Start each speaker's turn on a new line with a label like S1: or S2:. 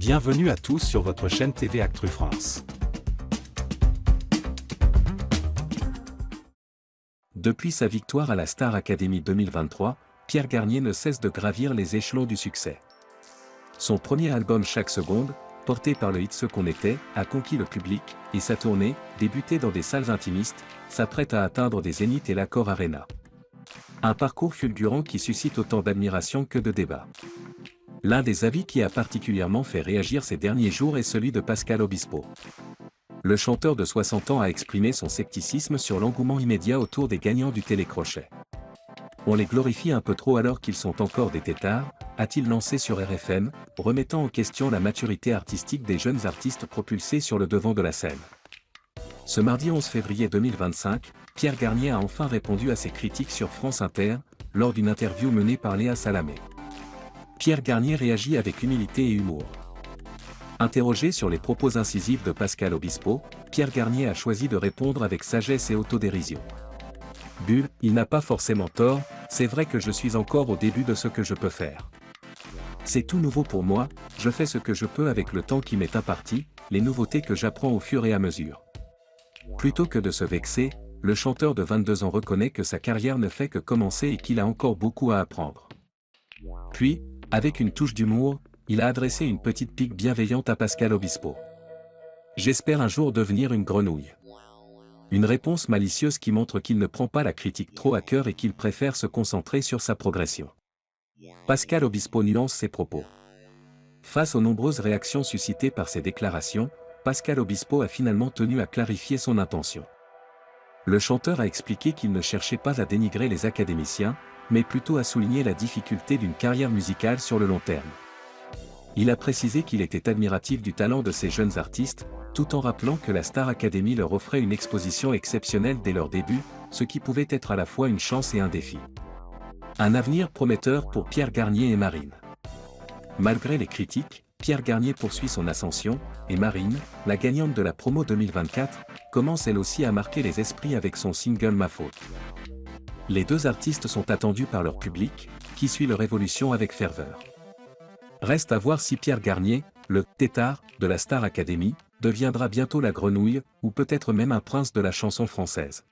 S1: Bienvenue à tous sur votre chaîne TV Actu France.
S2: Depuis sa victoire à la Star Academy 2023, Pierre Garnier ne cesse de gravir les échelons du succès. Son premier album Chaque Seconde, porté par le hit Ce qu'on était, a conquis le public, et sa tournée, débutée dans des salles intimistes, s'apprête à atteindre des zéniths et l'Accor Arena. Un parcours fulgurant qui suscite autant d'admiration que de débats. L'un des avis qui a particulièrement fait réagir ces derniers jours est celui de Pascal Obispo. Le chanteur de 60 ans a exprimé son scepticisme sur l'engouement immédiat autour des gagnants du télécrochet. On les glorifie un peu trop alors qu'ils sont encore des têtards, a-t-il lancé sur RFM, remettant en question la maturité artistique des jeunes artistes propulsés sur le devant de la scène. Ce mardi 11 février 2025, Pierre Garnier a enfin répondu à ses critiques sur France Inter, lors d'une interview menée par Léa Salamé. Pierre Garnier réagit avec humilité et humour. Interrogé sur les propos incisifs de Pascal Obispo, Pierre Garnier a choisi de répondre avec sagesse et autodérision. Bulle, il n'a pas forcément tort, c'est vrai que je suis encore au début de ce que je peux faire. C'est tout nouveau pour moi, je fais ce que je peux avec le temps qui m'est imparti, les nouveautés que j'apprends au fur et à mesure. Plutôt que de se vexer, le chanteur de 22 ans reconnaît que sa carrière ne fait que commencer et qu'il a encore beaucoup à apprendre. Puis, avec une touche d'humour, il a adressé une petite pique bienveillante à Pascal Obispo. J'espère un jour devenir une grenouille. Une réponse malicieuse qui montre qu'il ne prend pas la critique trop à cœur et qu'il préfère se concentrer sur sa progression. Pascal Obispo nuance ses propos. Face aux nombreuses réactions suscitées par ces déclarations, Pascal Obispo a finalement tenu à clarifier son intention. Le chanteur a expliqué qu'il ne cherchait pas à dénigrer les académiciens, mais plutôt à souligner la difficulté d'une carrière musicale sur le long terme. Il a précisé qu'il était admiratif du talent de ces jeunes artistes, tout en rappelant que la Star Academy leur offrait une exposition exceptionnelle dès leur début, ce qui pouvait être à la fois une chance et un défi. Un avenir prometteur pour Pierre Garnier et Marine. Malgré les critiques, Pierre Garnier poursuit son ascension, et Marine, la gagnante de la promo 2024, commence elle aussi à marquer les esprits avec son single Ma Faute. Les deux artistes sont attendus par leur public, qui suit leur évolution avec ferveur. Reste à voir si Pierre Garnier, le « tétard » de la Star Academy, deviendra bientôt la grenouille, ou peut-être même un prince de la chanson française.